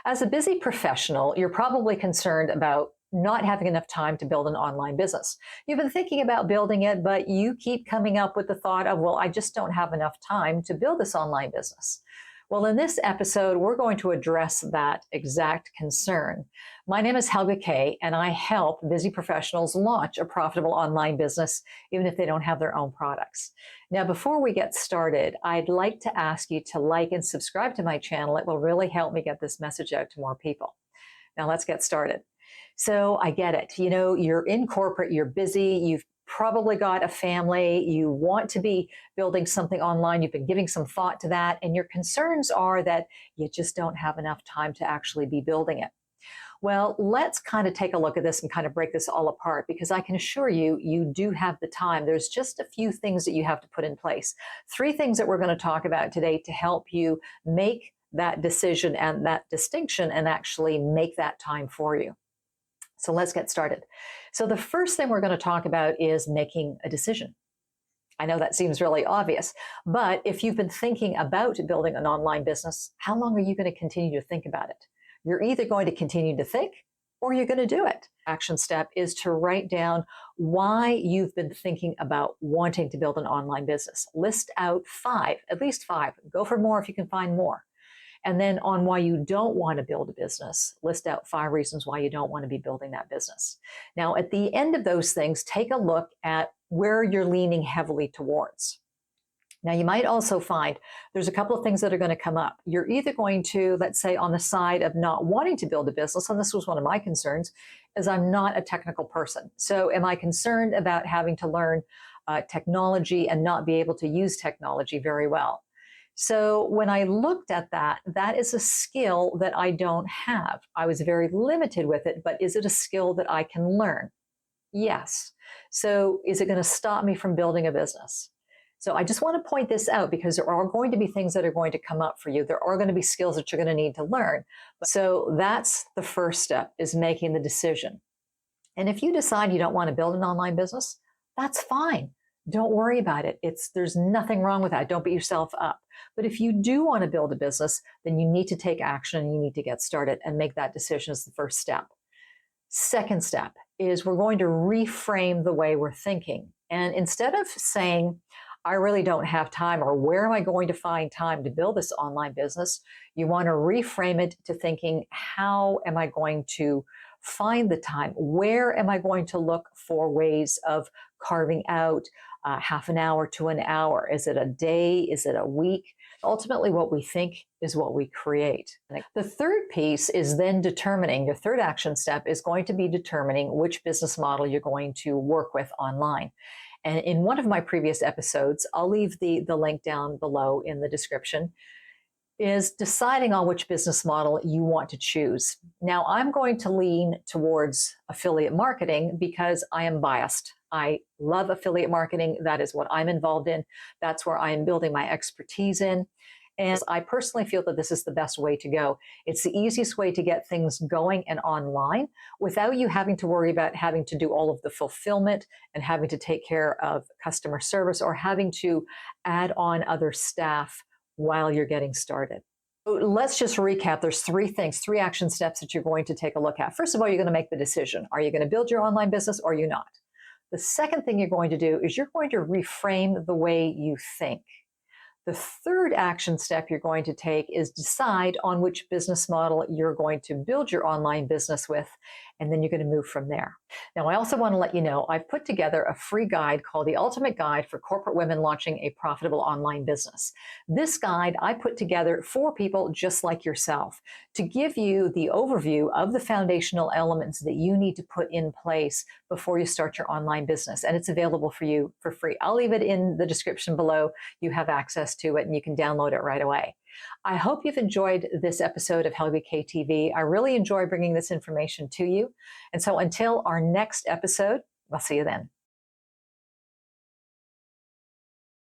As a busy professional, you're probably concerned about not having enough time to build an online business. You've been thinking about building it, but you keep coming up with the thought of, well, I just don't have enough time to build this online business. Well, in this episode, we're going to address that exact concern. My name is Helga Kay, and I help busy professionals launch a profitable online business, even if they don't have their own products. Now, before we get started, I'd like to ask you to like and subscribe to my channel. It will really help me get this message out to more people. Now, let's get started. So I get it. You know, you're in corporate, you're busy, you've probably got a family, you want to be building something online, you've been giving some thought to that, and your concerns are that you just don't have enough time to actually be building it. Well, let's kind of take a look at this and kind of break this all apart, because I can assure you, you do have the time. There's just a few things that you have to put in place. 3 things that we're going to talk about today to help you make that decision and that distinction and actually make that time for you. So let's get started. So the first thing we're going to talk about is making a decision. I know that seems really obvious, but if you've been thinking about building an online business, how long are you going to continue to think about it? You're either going to continue to think or you're going to do it. Action step is to write down why you've been thinking about wanting to build an online business. List out 5, at least 5. Go for more if you can find more. And then on why you don't want to build a business, list out 5 reasons why you don't want to be building that business. Now, at the end of those things, take a look at where you're leaning heavily towards. Now, you might also find there's a couple of things that are going to come up. You're either going to, let's say, on the side of not wanting to build a business, and this was one of my concerns, is I'm not a technical person. So am I concerned about having to learn technology and not be able to use technology very well? So when I looked at that, that is a skill that I don't have. I was very limited with it, but is it a skill that I can learn? Yes. So is it going to stop me from building a business? So I just want to point this out because there are going to be things that are going to come up for you. There are going to be skills that you're going to need to learn. So that's the first step, is making the decision. And if you decide you don't want to build an online business, that's fine. Don't worry about it. There's nothing wrong with that. Don't beat yourself up. But if you do want to build a business, then you need to take action and you need to get started and make that decision as the first step. Second step is we're going to reframe the way we're thinking. And instead of saying, I really don't have time, or where am I going to find time to build this online business, you want to reframe it to thinking, how am I going to find the time? Where am I going to look for ways of carving out half an hour to an hour? Is it a day? Is it a week? Ultimately, what we think is what we create. The third piece is then determining, your third action step is going to be determining which business model you're going to work with online. And in one of my previous episodes, I'll leave the link down below in the description, is deciding on which business model you want to choose. Now, I'm going to lean towards affiliate marketing because I am biased. I love affiliate marketing. That is what I'm involved in. That's where I am building my expertise in. And I personally feel that this is the best way to go. It's the easiest way to get things going and online without you having to worry about having to do all of the fulfillment and having to take care of customer service or having to add on other staff while you're getting started. Let's just recap. There's 3 things, 3 action steps that you're going to take a look at. First of all, you're going to make the decision. Are you going to build your online business or are you not? The second thing you're going to do is you're going to reframe the way you think. The third action step you're going to take is decide on which business model you're going to build your online business with, and then you're going to move from there. Now, I also want to let you know I've put together a free guide called The Ultimate Guide for Corporate Women Launching a Profitable Online Business. This guide I put together for people just like yourself to give you the overview of the foundational elements that you need to put in place before you start your online business. And it's available for you for free. I'll leave it in the description below. You have access to it and you can download it right away. I hope you've enjoyed this episode of Helga Kay TV. I really enjoy bringing this information to you. And so until our next episode, I'll see you then.